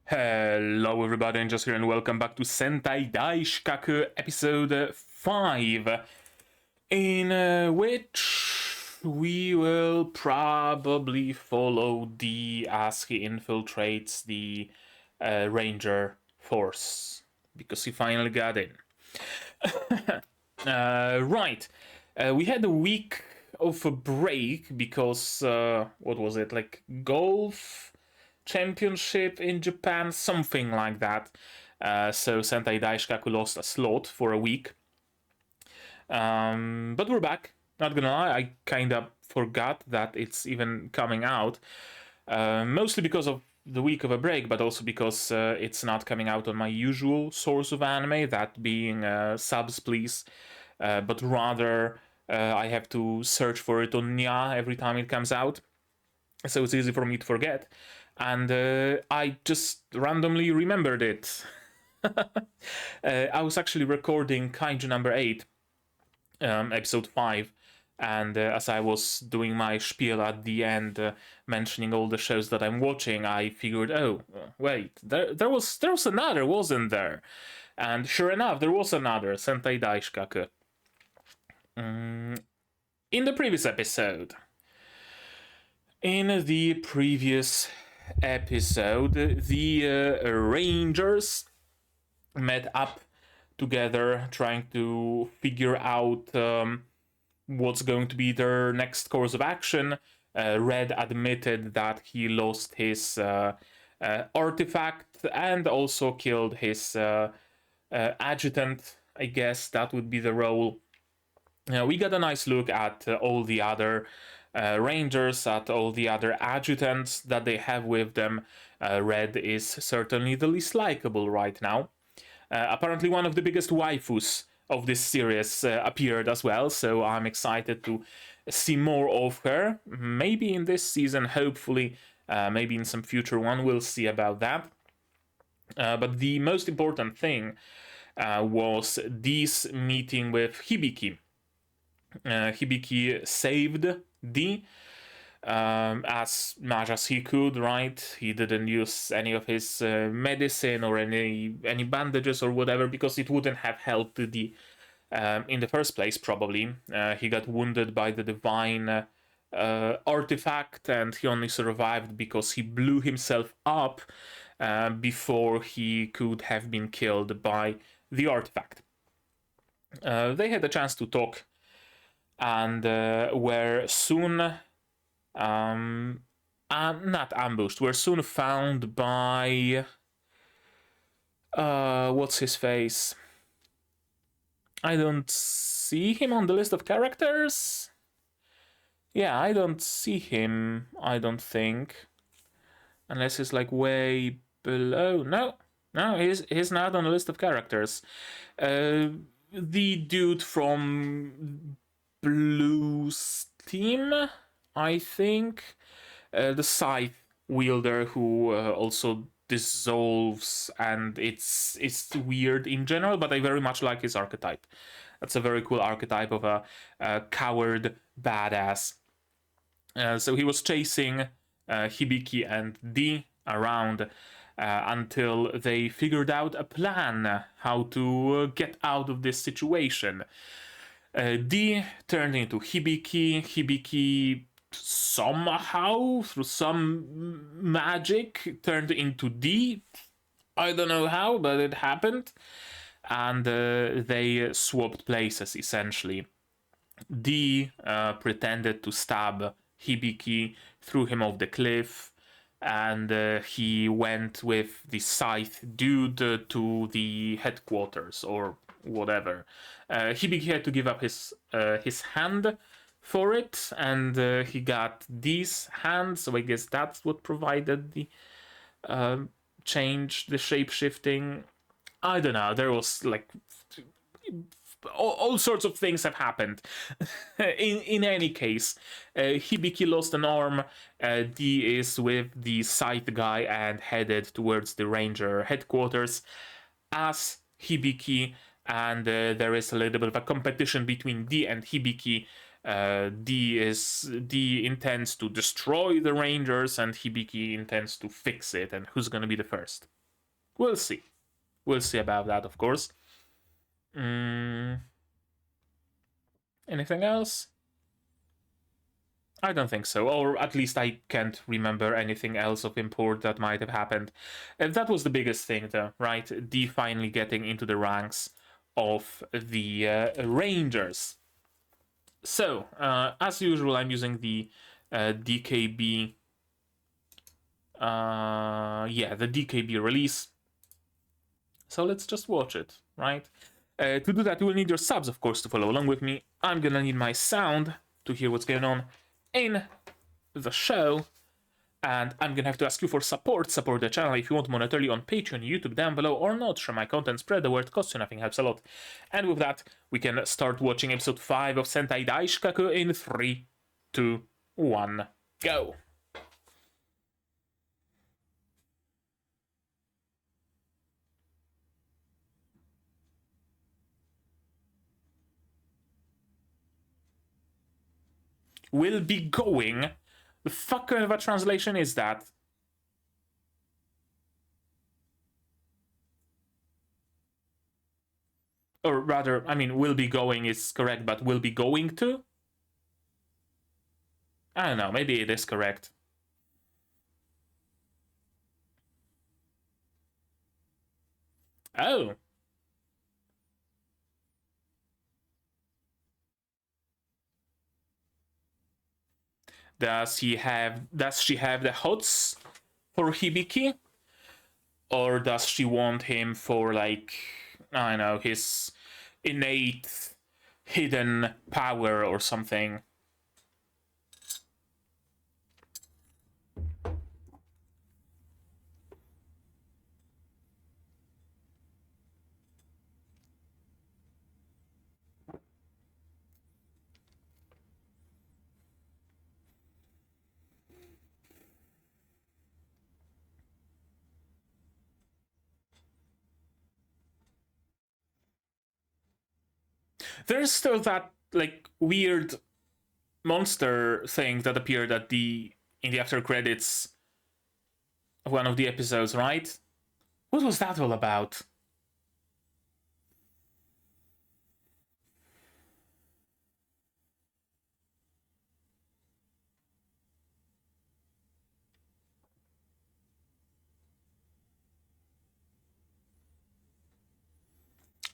Hello everybody, and just here and welcome back to Sentai Daishikkaku episode 5, in which we will probably follow D as he infiltrates the Ranger force, because he finally got in. Right, we had a week of a break because, what was it, like golf championship in Japan, something like that. So Sentai Daishikkaku lost a slot for a week. But we're back. Not gonna lie, I kinda forgot that it's even coming out. Mostly because of the week of a break, but also because it's not coming out on my usual source of anime, that being Subs Please. But rather, I have to search for it on Nya every time it comes out. So it's easy for me to forget. And I just randomly remembered it. I was actually recording Kaiju number 8, episode 5, and as I was doing my spiel at the end, mentioning all the shows that I'm watching, I figured, oh, wait, there was another, wasn't there? And sure enough, there was another, Sentai Daishikkaku. In the previous episode, the Rangers met up together, trying to figure out what's going to be their next course of action. Red admitted that he lost his artifact and also killed his adjutant. I guess that would be the role. We got a nice look at all the other Rangers, at all the other adjutants that they have with them. Red is certainly the least likable right now. Apparently one of the biggest waifus of this series appeared as well, so I'm excited to see more of her. Maybe in this season, hopefully, maybe in some future one, we'll see about that. But the most important thing was this meeting with Hibiki. Hibiki saved D as much as he could, right? He didn't use any of his medicine or any bandages or whatever, because it wouldn't have helped D in the first place, probably. He got wounded by the divine artifact, and he only survived because he blew himself up before he could have been killed by the artifact. They had a chance to talk, and were soon not ambushed, were soon found by what's his face? I don't see him on the list of characters. Yeah, I don't see him, I don't think, unless he's like way below. No, he's not on the list of characters. The dude from Blue's team, I think, the scythe wielder who also dissolves, and it's weird in general, but I very much like his archetype. That's a very cool archetype of a coward badass. So he was chasing Hibiki and D around until they figured out a plan how to get out of this situation. D turned into Hibiki. Hibiki somehow, through some magic, turned into D. I don't know how, but it happened. And they swapped places, essentially. D pretended to stab Hibiki, threw him off the cliff, and he went with the scythe dude to the headquarters, or whatever. Hibiki had to give up his hand for it, and he got these hands, so I guess that's what provided the change, the shape shifting. I don't know, there was like all sorts of things have happened. in any case, Hibiki lost an arm. D is with the scythe guy and headed towards the ranger headquarters as Hibiki, and there is a little bit of a competition between D and Hibiki D intends to destroy the Rangers, and Hibiki intends to fix it. And who's gonna be the first? We'll see. We'll see about that, of course. Anything else? I don't think so, or at least I can't remember anything else of import that might have happened. And that was the biggest thing, though, right? D finally getting into the ranks of the Rangers. So, as usual, I'm using the DKB. The DKB release. So let's just watch it, right? To do that, you will need your subs, of course, to follow along with me. I'm gonna need my sound to hear what's going on in the show. And I'm gonna have to ask you for support the channel if you want monetarily on Patreon, YouTube down below, or not. Share my content, spread the word, costs you nothing, helps a lot. And with that, we can start watching episode 5 of Sentai Daishikkaku in 3, 2, 1, go! Will be going? The fuck kind of a translation is that? Or rather, I mean, will be going is correct, but will be going to? I don't know, maybe it is correct. Oh. Does she have the hots for Hibiki? Or does she want him for, like, I don't know, his innate hidden power or something? There's still that, like, weird monster thing that appeared in the after credits of one of the episodes, right? What was that all about?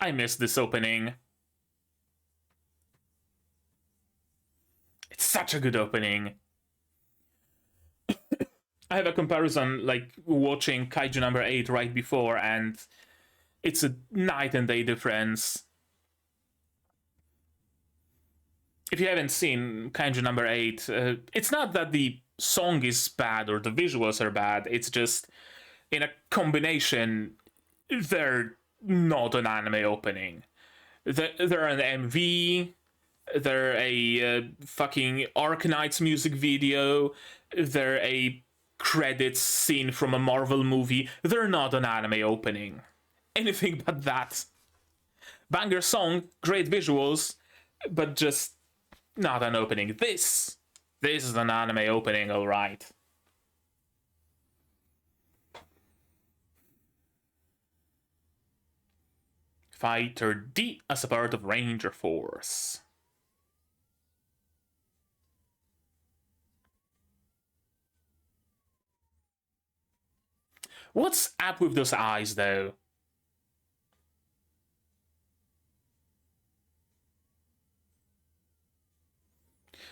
I missed this opening. It's such a good opening. I have a comparison, like watching Kaiju number 8 right before, and it's a night and day difference. If you haven't seen Kaiju number 8, it's not that the song is bad or the visuals are bad, it's just in a combination, they're not an anime opening. They're an MV, they're a fucking Arknights music video, they're a credits scene from a Marvel movie. They're not an anime opening. Anything but that. Banger song, great visuals, but just not an opening. This is an anime opening, alright. Fighter D as a part of Ranger Force. What's up with those eyes, though?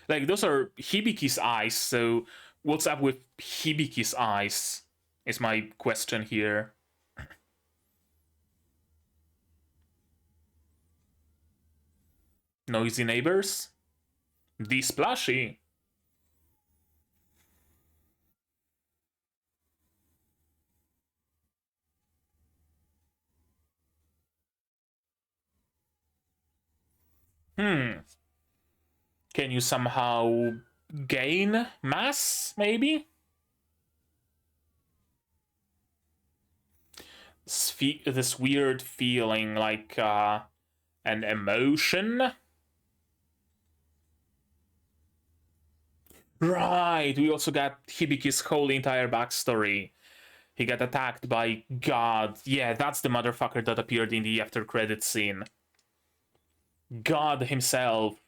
Like, those are Hibiki's eyes, so what's up with Hibiki's eyes is my question here. Noisy neighbors? D-splashy. Can you somehow gain mass, maybe? This weird feeling like an emotion. Right, we also got Hibiki's whole entire backstory. He got attacked by God. Yeah, that's the motherfucker that appeared in the after credit scene. God himself.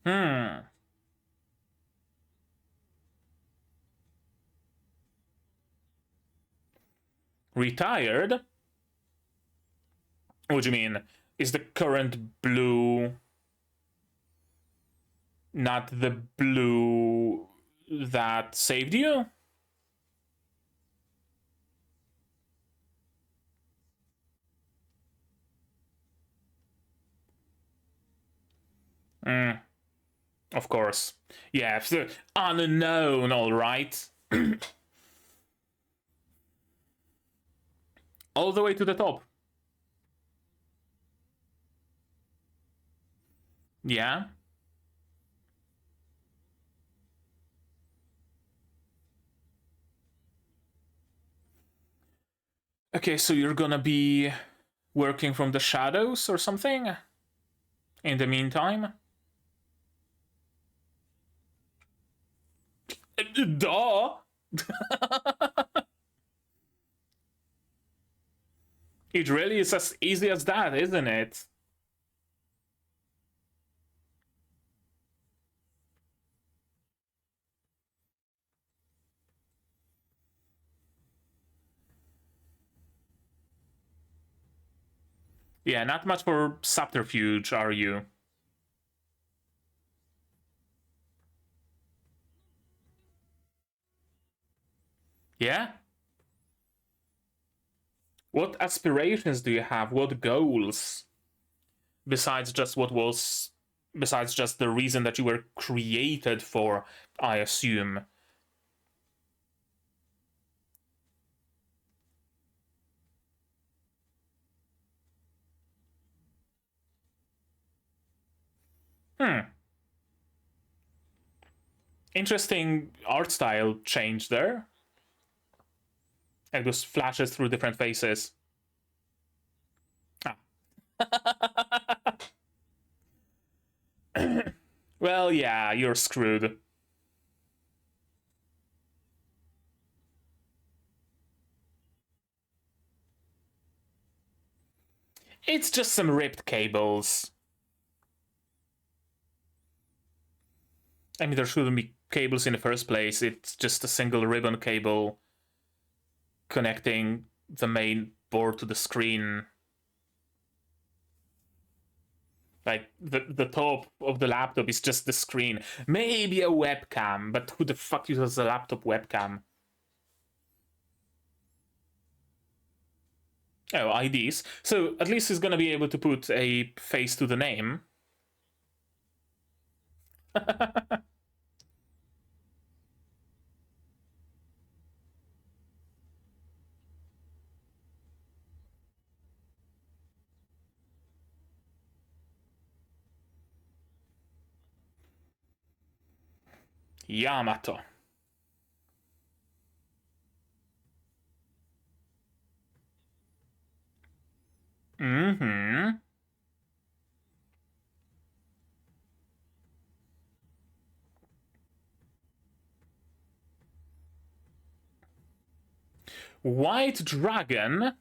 Hmm. Retired? What do you mean? Is the current blue not the blue that saved you? Mm, of course. Yeah, so unknown, alright. All the way to the top. Yeah? Okay, so you're gonna be working from the shadows or something? In the meantime? Duh! It really is as easy as that, isn't it? Yeah, not much for subterfuge, are you? Yeah? What aspirations do you have? What goals? Besides just what was. Besides just the reason that you were created for, I assume. Hmm. Interesting art style change there. Like those flashes through different faces. Ah. Well, yeah, you're screwed. It's just some ripped cables. I mean, there shouldn't be cables in the first place. It's just a single ribbon cable connecting the main board to the screen. Like, the top of the laptop is just the screen. Maybe a webcam, but who the fuck uses a laptop webcam? Oh, IDs. So at least he's gonna be able to put a face to the name. Yamato. Mm-hmm. White Dragon.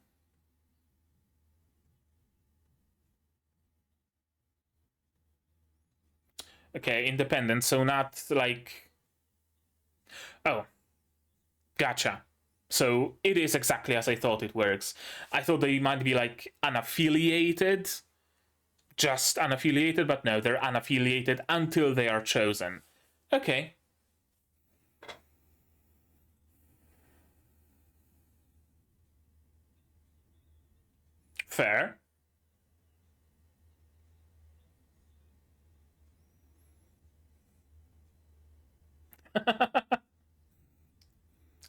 Okay, independent, so not like. Oh, gotcha. So it is exactly as I thought it works. I thought they might be like unaffiliated, just unaffiliated, but no, they're unaffiliated until they are chosen. Okay, fair.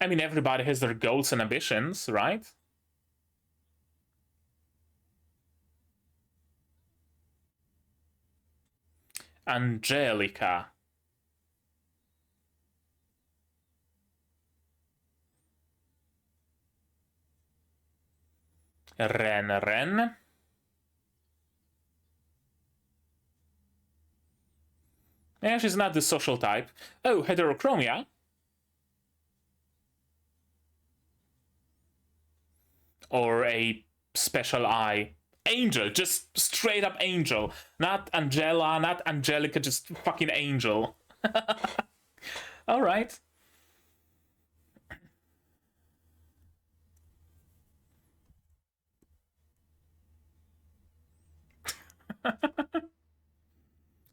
I mean, everybody has their goals and ambitions, right? Angelica. Ren. Yeah, she's not the social type. Oh, heterochromia. Or a special eye. Angel, just straight up angel. Not Angela, not Angelica, just fucking angel. Alright.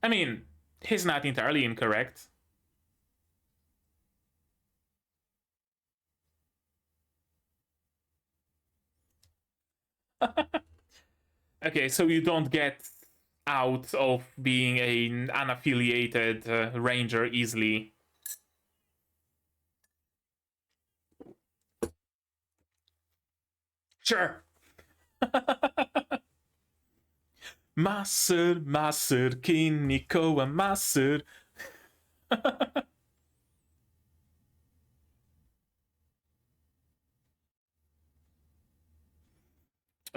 I mean, he's not entirely incorrect. Okay, so you don't get out of being an unaffiliated ranger easily. Sure. Master, Kiniko and Master.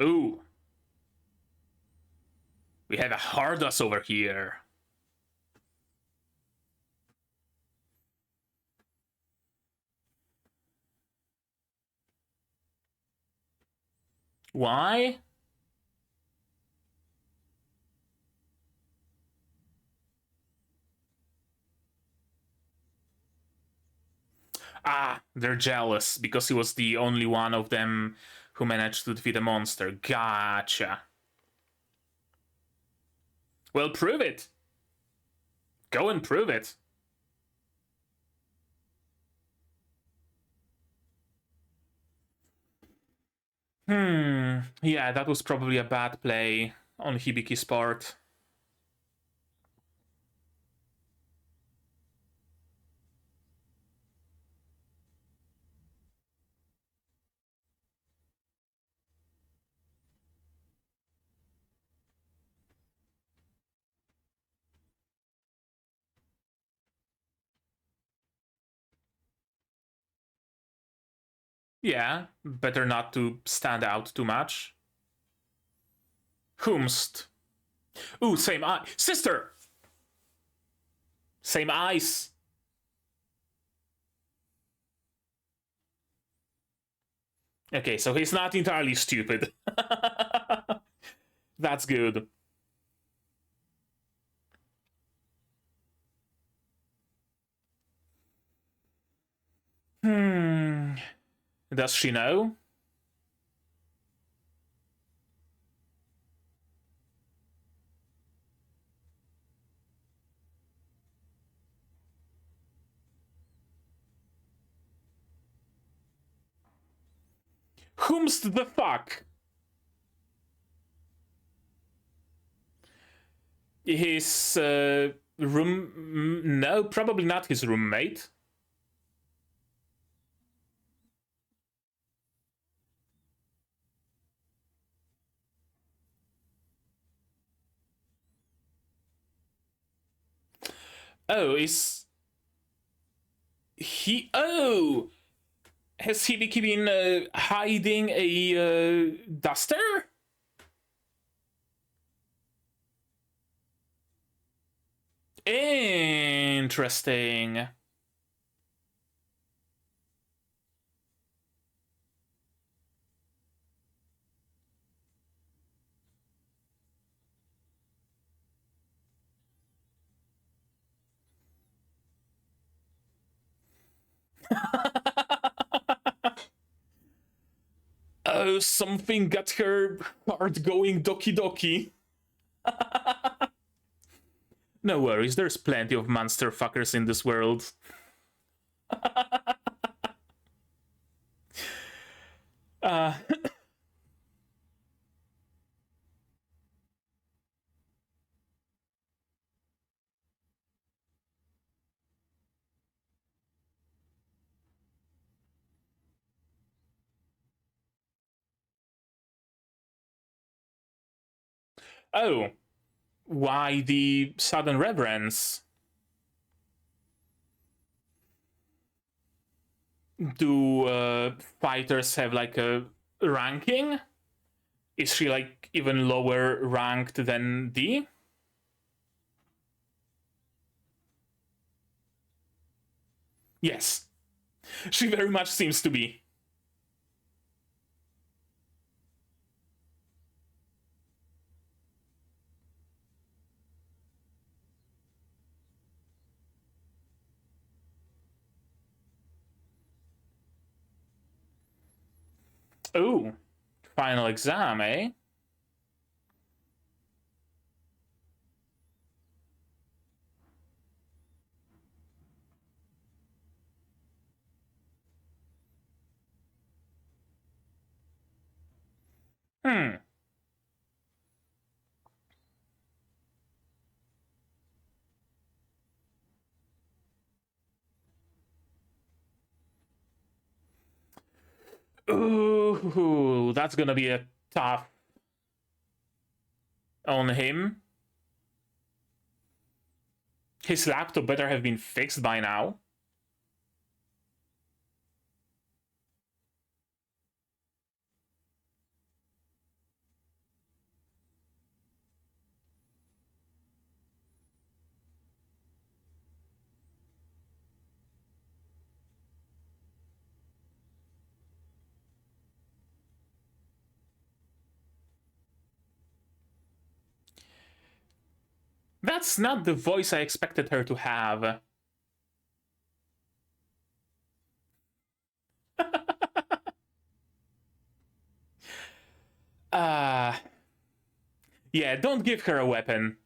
Ooh. We have a Hardos over here. Why? Ah, they're jealous because he was the only one of them who managed to defeat a monster. Gotcha. Well, prove it. Go and prove it. Yeah, that was probably a bad play on Hibiki's part. Yeah, better not to stand out too much. Whomst? Ooh, same eye. Sister! Same eyes. Okay, so he's not entirely stupid. That's good. Does she know? Whomst the fuck? His room. No, probably not his roommate. Oh, is he? Oh, has he been hiding a duster? Interesting. Oh, something got her heart going doki doki. No worries, there's plenty of monster fuckers in this world. uh, oh, why the sudden reverence? Do fighters have like a ranking? Is she like even lower ranked than D? Yes, she very much seems to be. Oh, final exam, eh? Hmm. Ooh, that's gonna be a tough on him. His laptop better have been fixed by now. That's not the voice I expected her to have. uh yeah, don't give her a weapon.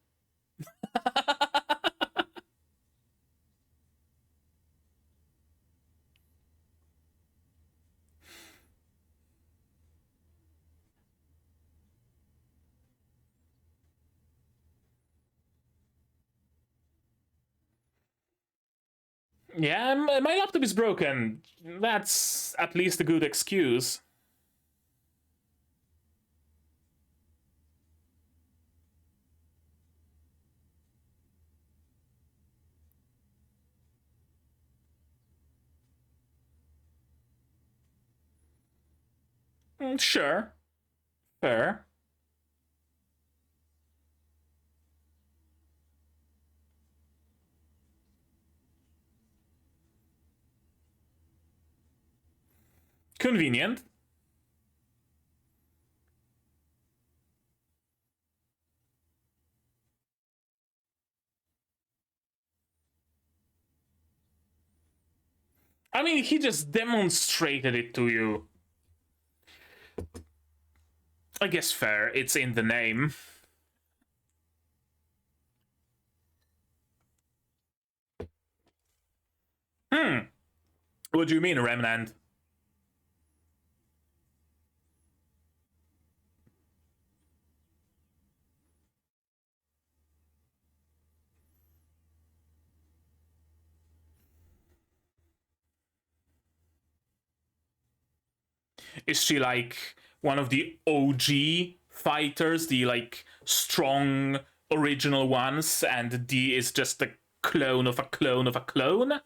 Yeah, my laptop is broken. That's at least a good excuse. Sure. Fair. Convenient. I mean, he just demonstrated it to you. I guess fair. It's in the name. Hmm. What do you mean, Remnant? Is she like one of the OG fighters, the like strong original ones, and D is just a clone of a clone of a clone?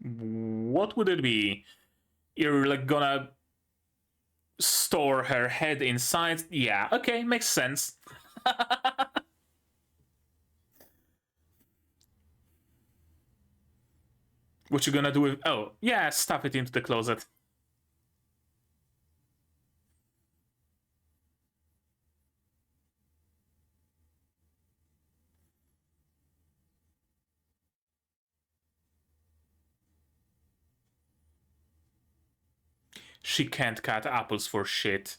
What would it be? You're like gonna store her head inside? Yeah, okay, makes sense. What you gonna do with? Oh, yeah, stuff it into the closet. She can't cut apples for shit.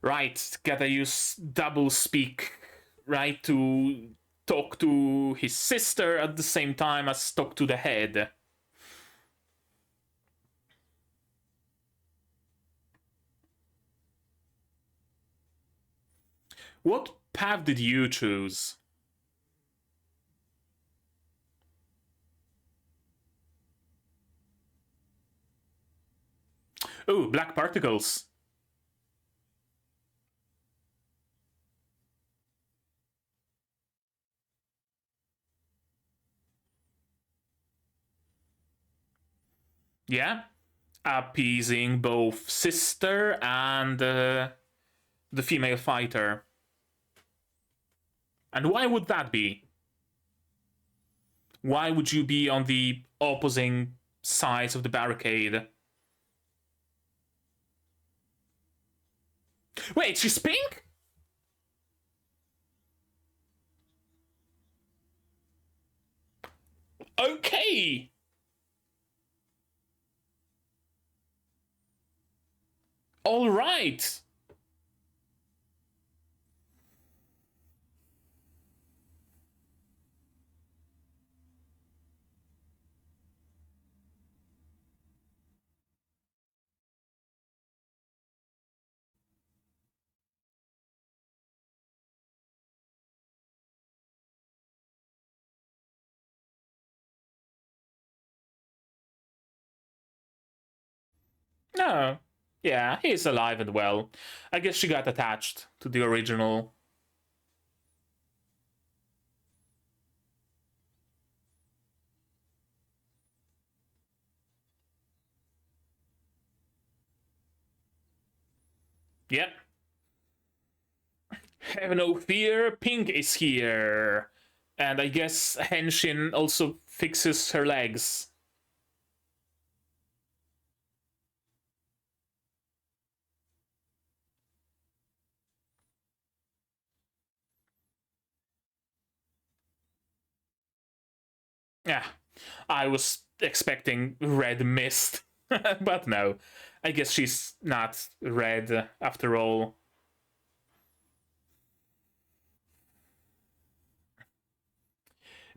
Right, gotta use double speak, right, to talk to his sister at the same time as talk to the head. What path did you choose? Oh, black particles. Yeah, appeasing both sister and the female fighter. And why would that be? Why would you be on the opposing sides of the barricade? Wait, she's pink? Okay. All right. No. Yeah, he's alive and well. I guess she got attached to the original. Yep. Have no fear, Pink is here. And I guess Henshin also fixes her legs. Yeah, I was expecting red mist, but no. I guess she's not red after all.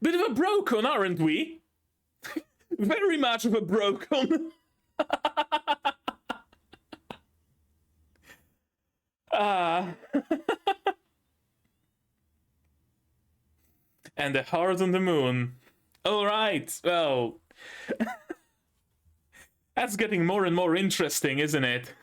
Bit of a brocon, aren't we? Very much of a brocon. And the heart on the moon. All right, well, that's getting more and more interesting, isn't it?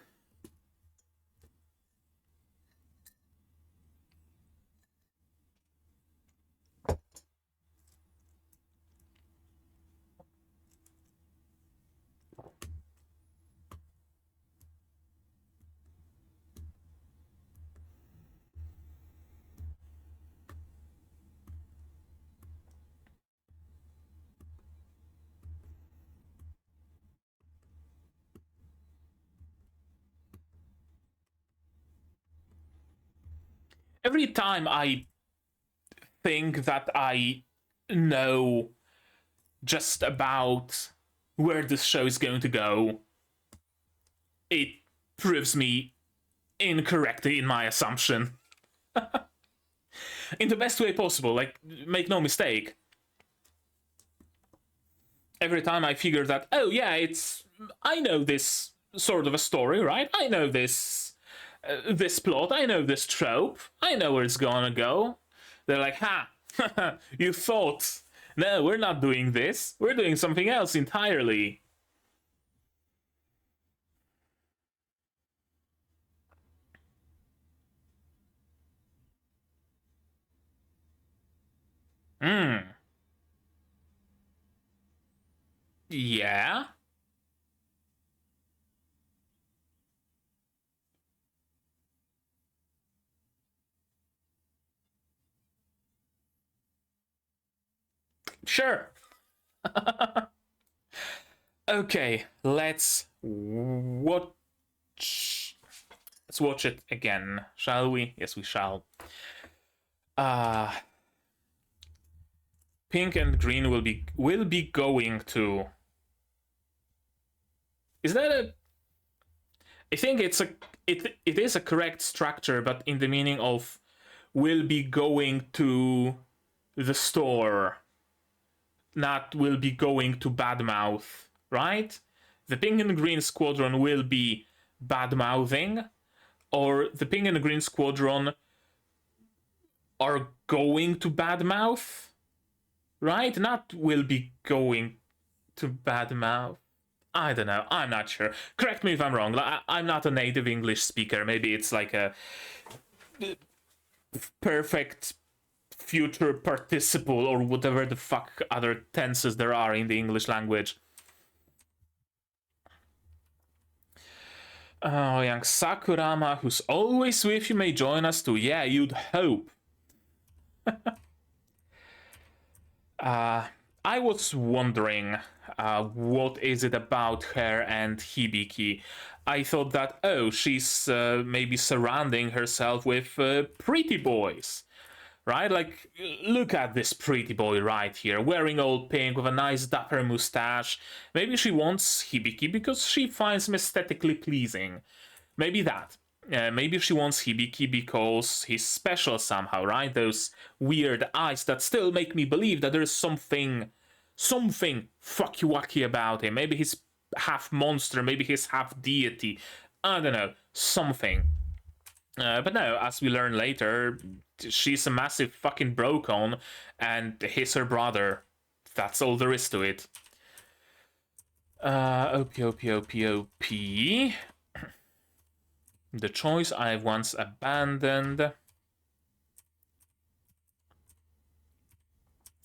Every time I think that I know just about where this show is going to go, it proves me incorrect in my assumption. In the best way possible, like, make no mistake. Every time I figure that, oh yeah, I know this sort of a story, right? I know this plot, I know this trope, I know where it's gonna go. They're like, ha, you thought. No, we're not doing this. We're doing something else entirely. Hmm. Yeah? Sure. Okay, let's watch. Let's watch it again, shall we? Yes, we shall. Uh Pink and green will be going to. Is that a? I think it is a correct structure, but in the meaning of will be going to the store, not will be going to badmouth, right? The pink and green squadron will be badmouthing, or the pink and green squadron are going to badmouth, right? Not will be going to badmouth. I don't know. I'm not sure. Correct me if I'm wrong. I'm not a native English speaker. Maybe it's like a perfect future participle or whatever the fuck other tenses there are in the English language. Oh, young Sakurama, who's always with you, may join us too. Yeah, you'd hope. I was wondering what is it about her and Hibiki. I thought that, oh, she's maybe surrounding herself with pretty boys, right? Like, look at this pretty boy right here, wearing all pink with a nice dapper mustache. Maybe she wants Hibiki because she finds him aesthetically pleasing. Maybe that. Maybe she wants Hibiki because he's special somehow, right? Those weird eyes that still make me believe that there's something fucky-wacky about him. Maybe he's half monster, maybe he's half deity. I don't know, something. But no, as we learn later, she's a massive fucking brocon, and he's her brother. That's all there is to it. OP. The choice I've once abandoned.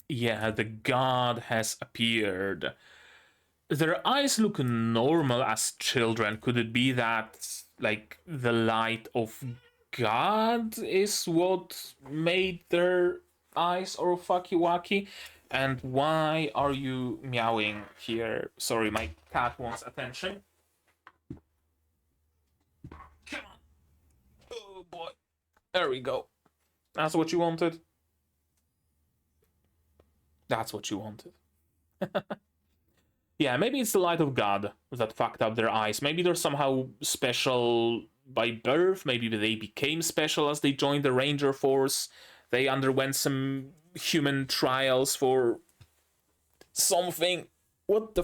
Yeah, the god has appeared. Their eyes look normal as children. Could it be that, like, the light of God is what made their eyes all fucky-wacky? And why are you meowing here? Sorry, my cat wants attention. Come on. Oh boy. There we go. That's what you wanted? That's what you wanted. Yeah, maybe it's the light of God that fucked up their eyes. Maybe they're somehow special by birth. Maybe they became special as they joined the Ranger Force. They underwent some human trials for something. What the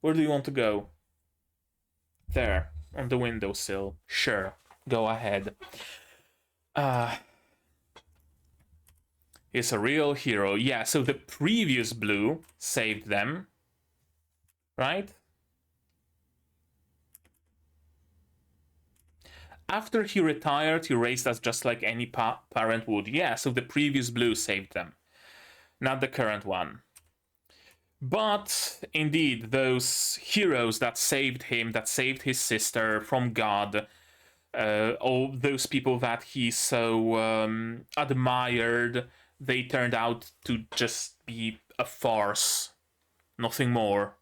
Where do you want to go? There, on the windowsill. Sure, go ahead. He's a real hero. Yeah, so the previous blue saved them, right? After he retired, he raised us just like any parent would. Yeah, so the previous blue saved them, not the current one. But indeed, those heroes that saved him, that saved his sister from God, all those people that he so admired, they turned out to just be a farce. Nothing more.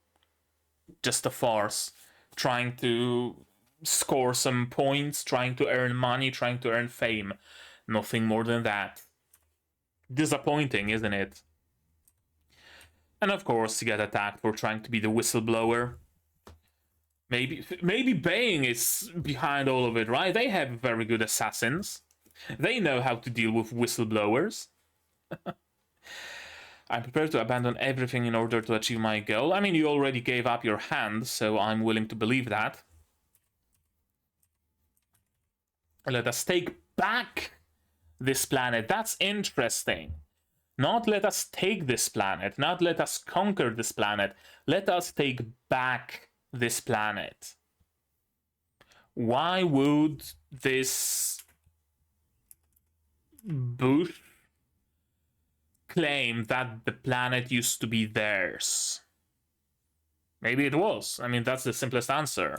Just a farce. Trying to score some points, trying to earn money, trying to earn fame. Nothing more than that. Disappointing, isn't it? And of course, you get attacked for trying to be the whistleblower. Maybe Bane is behind all of it, right? They have very good assassins. They know how to deal with whistleblowers. I'm prepared to abandon everything in order to achieve my goal. I mean, you already gave up your hand, so I'm willing to believe that. Let us take back this planet. That's interesting. Not let us take this planet, not let us conquer this planet. Let us take back this planet. Why would this bush claim that the planet used to be theirs? Maybe it was. I mean, that's the simplest answer.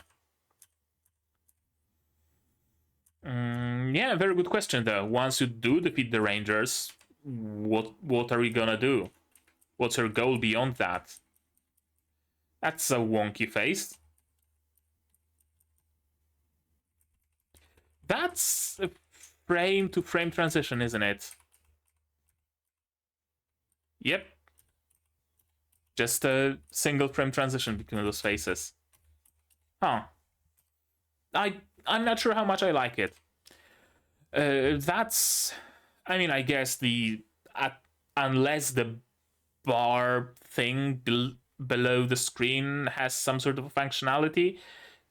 Yeah, very good question though. Once you do defeat the Rangers, what are you gonna do? What's your goal beyond that? That's a wonky face. That's a frame to frame transition, isn't it? Yep. Just a single frame transition between those faces. Huh. I'm not sure how much I like it. That's... I mean, I guess unless the bar thing below the screen has some sort of functionality,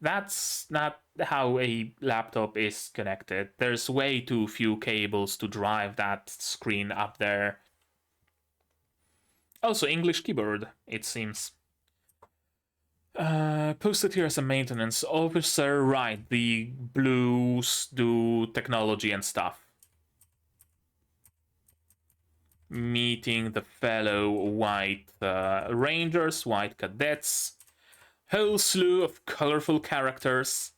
that's not how a laptop is connected. There's way too few cables to drive that screen up there. Also, English keyboard, it seems. Posted here as a maintenance officer, right? The blues do technology and stuff. Meeting the fellow white rangers, white cadets. Whole slew of colorful characters.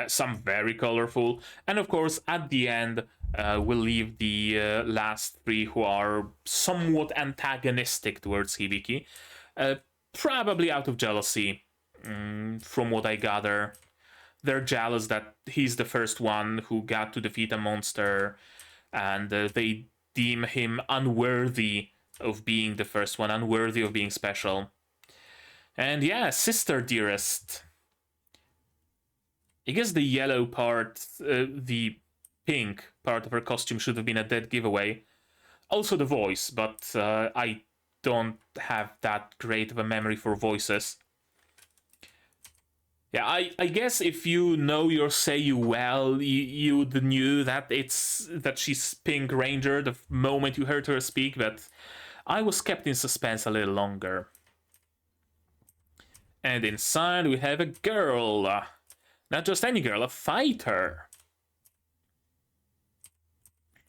Some very colorful. And of course, at the end, we'll leave the last three who are somewhat antagonistic towards Hibiki. Probably out of jealousy, from what I gather. They're jealous that he's the first one who got to defeat a monster, and they deem him unworthy of being the first one, unworthy of being special. And yeah, sister dearest. I guess the yellow part, the pink part of her costume should have been a dead giveaway. Also the voice, but I don't have that great of a memory for voices. Yeah, I guess if you know your Seiyu well, you knew that she's Pink Ranger the moment you heard her speak, but I was kept in suspense a little longer. And inside we have a girl. Not just any girl, a fighter.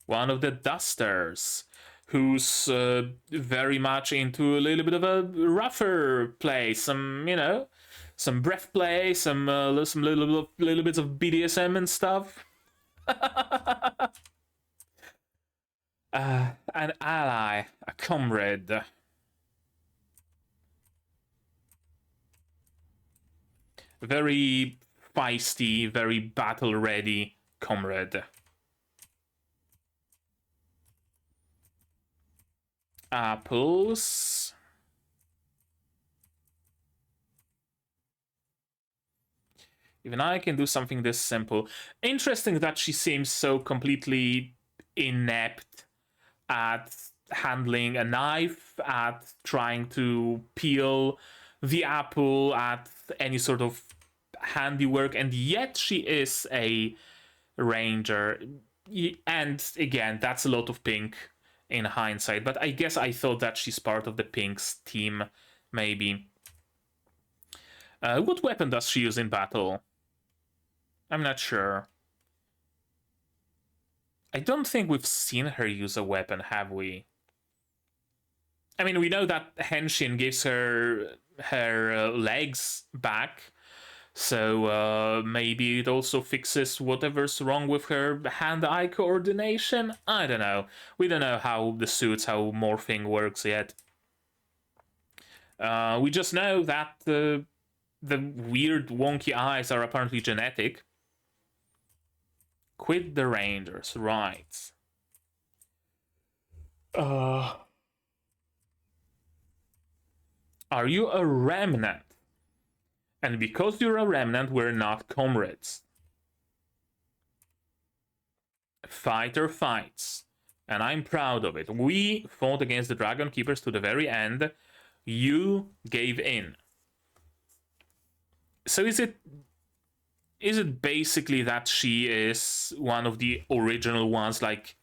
One of the dusters, who's very much into a little bit of a rougher play. Some, you know, some breath play, some little bits of BDSM and stuff. An ally, a comrade. Very feisty, very battle-ready comrade. Apples. Even I can do something this simple. Interesting that she seems so completely inept at handling a knife, at trying to peel the apple, at any sort of handiwork, and yet she is a ranger. And again, that's a lot of pink in hindsight, but I guess I thought that she's part of the Pink's team, maybe. What weapon does she use in battle? I'm not sure. I don't think we've seen her use a weapon, have we? I mean, we know that Henshin gives her legs back, so maybe it also fixes whatever's wrong with her hand-eye coordination? I don't know. We don't know how the suits, how morphing works yet. We just know that the weird wonky eyes are apparently genetic. Quit the Rangers, right. Are you a remnant? And because you're a remnant, we're not comrades. Fighter fights. And I'm proud of it. We fought against the Dragon Keepers to the very end. You gave in. So is it basically that she is one of the original ones, like,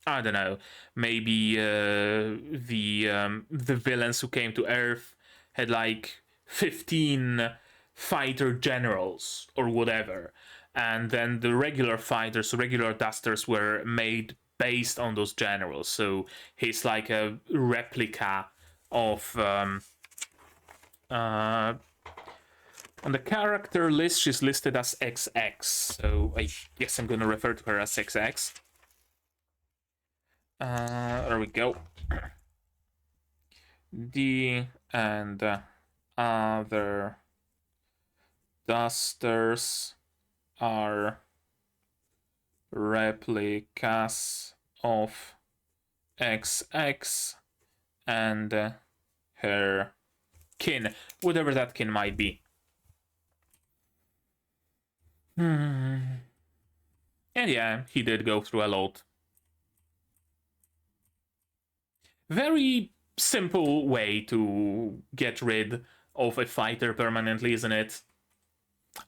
I don't know, maybe the villains who came to Earth had like 15 fighter generals or whatever, and then the regular fighters, regular dusters, were made based on those generals. So he's like a replica of on the character list, she's listed as XX, so I guess I'm gonna refer to her as XX. There we go. D and other dusters are replicas of XX and her kin, whatever that kin might be. And yeah, he did go through a lot. Very simple way to get rid of a fighter permanently, isn't it?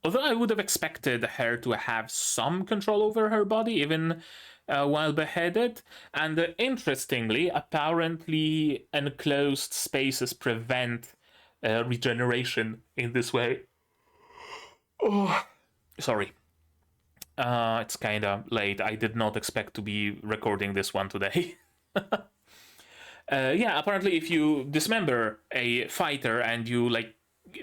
Although I would have expected her to have some control over her body, even while beheaded. And interestingly, apparently enclosed spaces prevent regeneration in this way. Oh, sorry. It's kind of late. I did not expect to be recording this one today. Yeah, apparently if you dismember a fighter and you like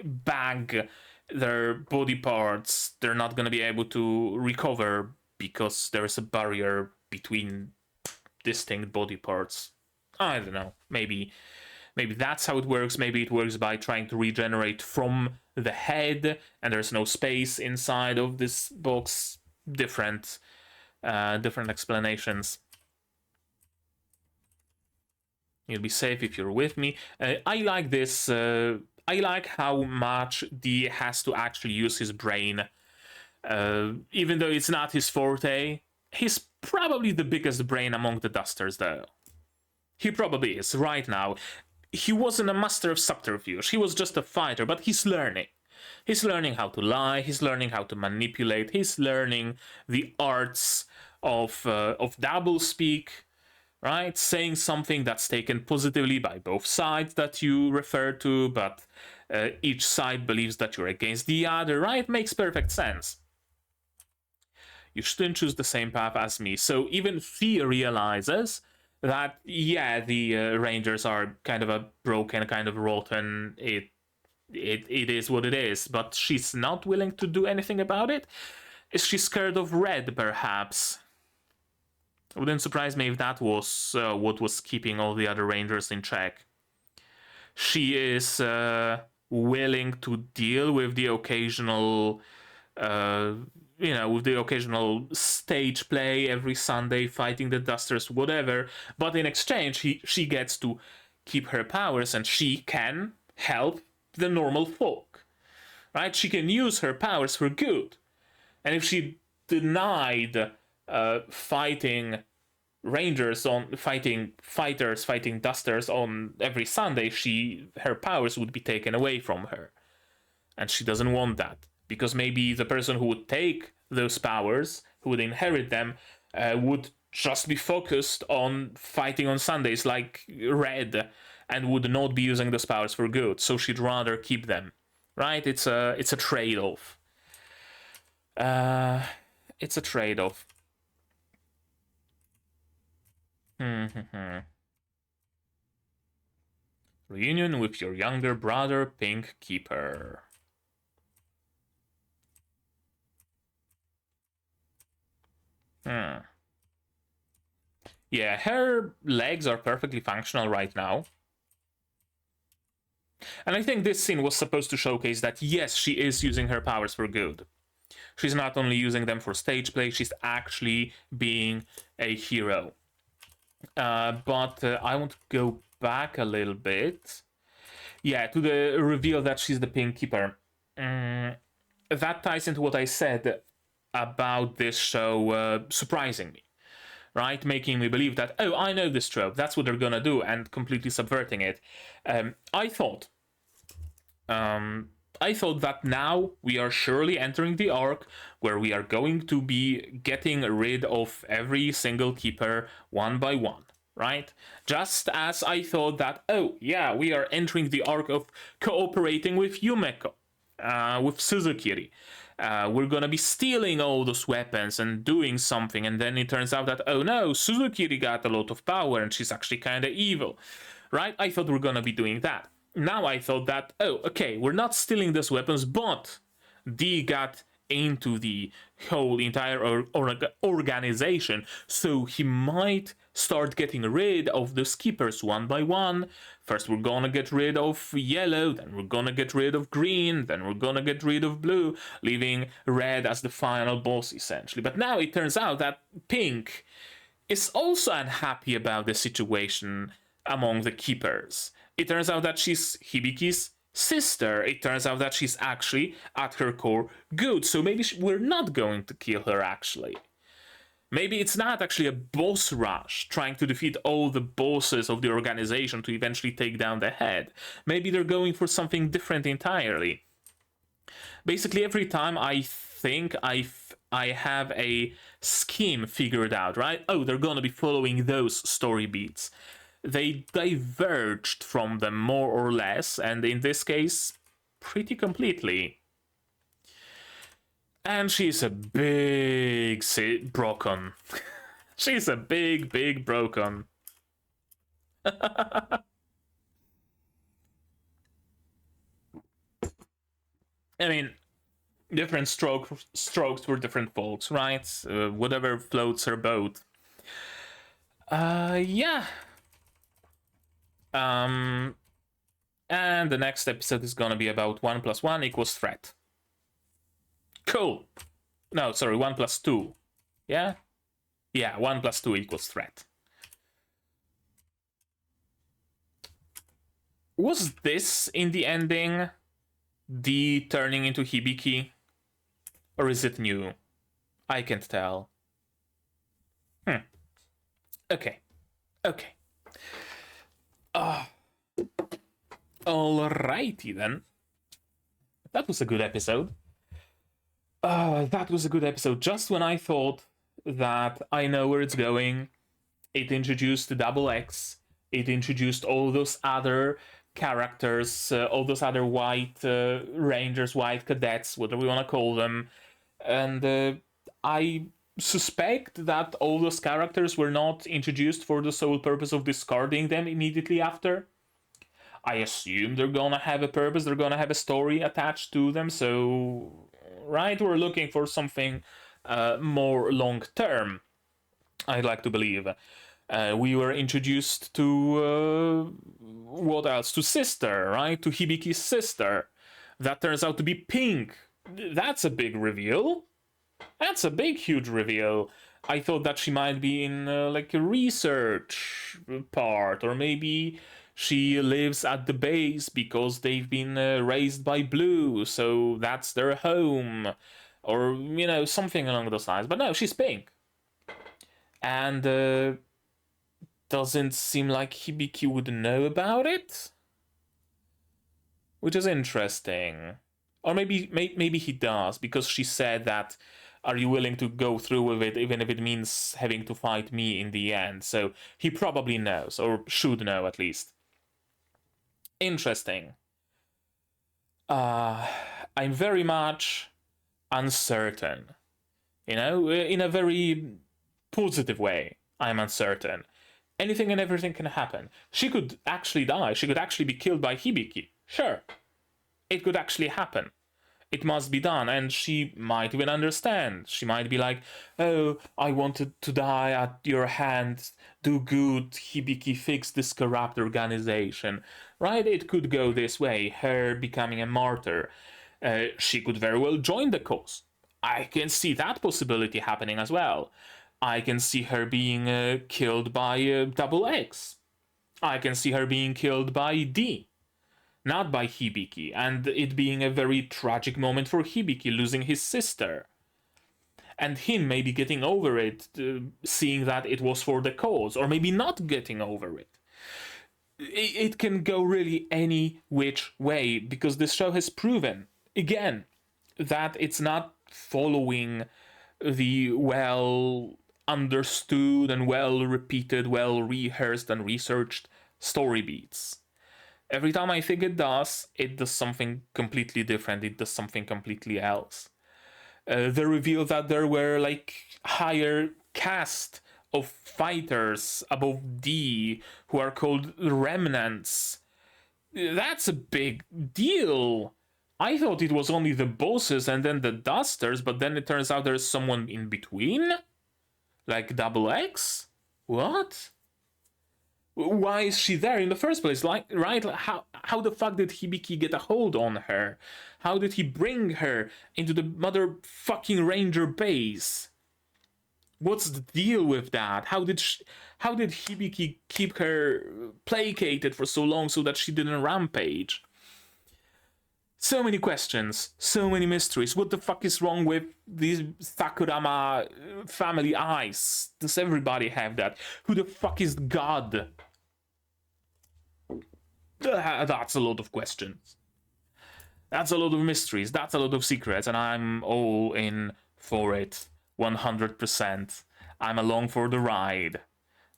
bag their body parts, they're not going to be able to recover because there's a barrier between distinct body parts. I don't know. Maybe that's how it works. Maybe it works by trying to regenerate from the head and there's no space inside of this box. Different explanations. You'll be safe if you're with me. I like this. I like how much Dee has to actually use his brain. Even though it's not his forte, he's probably the biggest brain among the Dusters, though. He probably is, right now. He wasn't a master of subterfuge. He was just a fighter, but he's learning. He's learning how to lie, he's learning how to manipulate, he's learning the arts of doublespeak, right? Saying something that's taken positively by both sides that you refer to, but each side believes that you're against the other, right? Makes perfect sense. You shouldn't choose the same path as me. So even Fee realizes that, yeah, the Rangers are kind of a broken, kind of rotten, it is what it is, but she's not willing to do anything about it. Is she scared of Red, perhaps? It wouldn't surprise me if that was what was keeping all the other Rangers in check. She is willing to deal with the occasional, with the occasional stage play every Sunday, fighting the Dusters, whatever. But in exchange, she gets to keep her powers, and she can help the normal folk, right? She can use her powers for good. And if she denied fighting Rangers on fighting Dusters on every Sunday, her powers would be taken away from her. And she doesn't want that, because maybe the person who would take those powers, who would inherit them, would just be focused on fighting on Sundays like Red, and would not be using those powers for good. So she'd rather keep them, right? It's a trade-off. It's a trade-off. Reunion with your younger brother, Pink Keeper. Yeah, her legs are perfectly functional right now. And I think this scene was supposed to showcase that, yes, she is using her powers for good. She's not only using them for stage play, she's actually being a hero. But I want to go back a little bit. Yeah, to the reveal that she's the Pink Keeper. That ties into what I said about this show surprising me. Right? Making me believe that, oh, I know this trope, that's what they're gonna do, and completely subverting it. I thought that now we are surely entering the arc where we are going to be getting rid of every single keeper one by one, right? Just as I thought that, oh yeah, we are entering the arc of cooperating with Yumeko, with Suzukiri. We're gonna be stealing all those weapons and doing something, and then it turns out that, oh no, Suzukiri got a lot of power and she's actually kinda evil, right? I thought we're gonna be doing that. Now I thought that, oh, okay, we're not stealing those weapons, but Dee got into the whole entire organization, so he might start getting rid of the skippers one by one. First we're gonna get rid of yellow, then we're gonna get rid of green, then we're gonna get rid of blue, leaving red as the final boss essentially. But now it turns out that pink is also unhappy about the situation among the keepers. It turns out that she's Hibiki's sister. It turns out that she's actually, at her core, good. So maybe we're not going to kill her, actually. Maybe it's not actually a boss rush trying to defeat all the bosses of the organization to eventually take down the head. Maybe they're going for something different entirely. Basically, every time I think I have a scheme figured out, right? Oh, they're gonna be following those story beats. They diverged from them more or less, and in this case, pretty completely. And she's a big broken. She's a big broken. I mean, different strokes for different folks, right? Whatever floats her boat. Yeah. And the next episode is gonna be about 1 + 1 = threat. Cool. No, sorry, 1 + 2. Yeah? Yeah, 1 + 2 = threat. Was this, in the ending, D turning into Hibiki? Or is it new? I can't tell. Okay. Okay. Alrighty then. That was a good episode. That was a good episode. Just when I thought that I know where it's going, it introduced Double X. It introduced all those other characters, all those other white rangers, white cadets, whatever we want to call them. And I suspect that all those characters were not introduced for the sole purpose of discarding them immediately after. I assume they're gonna have a purpose, they're gonna have a story attached to them, so right, we're looking for something more long-term, I'd like to believe. We were introduced to what else? To Sister, right? To Hibiki's sister. That turns out to be Pink. That's a big reveal. That's a big, huge reveal. I thought that she might be in like a research part, or maybe she lives at the base because they've been raised by Blue, so that's their home, or you know, something along those lines. But no, she's Pink, and doesn't seem like Hibiki would know about it, which is interesting. Or maybe he does, because she said that, are you willing to go through with it even if it means having to fight me in the end? So he probably knows, or should know at least. Interesting. I'm very much uncertain. You know, in a very positive way, I'm uncertain. Anything and everything can happen. She could actually die. She could actually be killed by Hibiki. Sure. It could actually happen. It must be done, and she might even understand. She might be like, oh, I wanted to die at your hands. Do good, Hibiki, fix this corrupt organization. Right? It could go this way, her becoming a martyr. She could very well join the cause. I can see that possibility happening as well. I can see her being killed by Double X. I can see her being killed by D. Not by Hibiki, and it being a very tragic moment for Hibiki losing his sister. And him maybe getting over it, seeing that it was for the cause, or maybe not getting over it. It can go really any which way, because this show has proven, again, that it's not following the well understood and well repeated, well rehearsed and researched story beats. Every time I think it does something completely different. It does something completely else. The reveal that there were like higher caste of fighters above D who are called remnants. That's a big deal. I thought it was only the bosses and then the dusters, but then it turns out there's someone in between? Like Double X? What? Why is she there in the first place? Like, right? How the fuck did Hibiki get a hold on her? How did he bring her into the motherfucking ranger base? What's the deal with that? How did Hibiki keep her placated for so long so that she didn't rampage? So many questions, so many mysteries. What the fuck is wrong with these Sakurama family eyes? Does everybody have that? Who the fuck is God? That's a lot of questions. That's a lot of mysteries. That's a lot of secrets, and I'm all in for it. 100%. I'm along for the ride.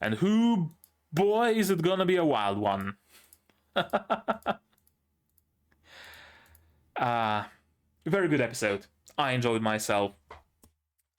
And who, boy, is it gonna be a wild one. Very good episode. I enjoyed myself.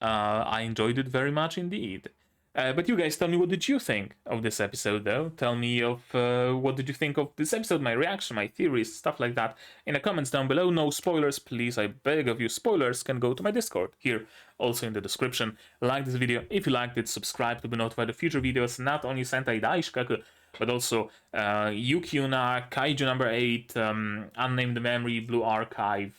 I enjoyed it very much indeed. But you guys tell me, what did you think of this episode, though? Tell me what did you think of this episode, my reaction, my theories, stuff like that in the comments down below. No spoilers, please, I beg of you. Spoilers can go to my Discord, here, also in the description. Like this video if you liked it, subscribe to be notified of future videos, not only Sentai Daishikkaku, but also Yuki-Una, Kaiju number 8, Unnamed Memory, Blue Archive,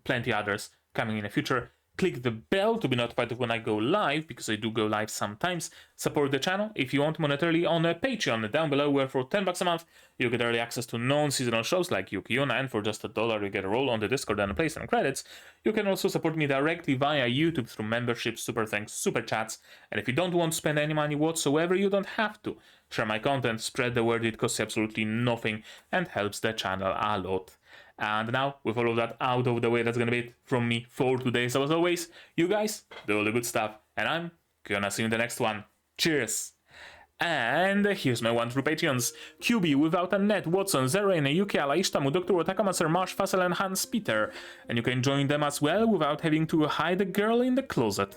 plenty others coming in the future. Click the bell to be notified of when I go live, because I do go live sometimes. Support the channel if you want monetarily on a Patreon down below, where for $10 a month you get early access to non-seasonal shows like Yuki-Una, and for just $1 you get a role on the Discord and a place and credits. You can also support me directly via YouTube through memberships, super thanks, super chats, and if you don't want to spend any money whatsoever, you don't have to. Share my content, spread the word, it costs absolutely nothing and helps the channel a lot. And now, with all of that out of the way, that's gonna be it from me for today. So as always, you guys do all the good stuff, and I'm gonna see you in the next one. Cheers! And here's my one true Patreons: QB, Without a Net, Watson, Zerene, Yuki, Ala, Ishtamu, Dr. Otakama, Sir Marsh, Fassel, and Hans Peter. And you can join them as well without having to hide a girl in the closet.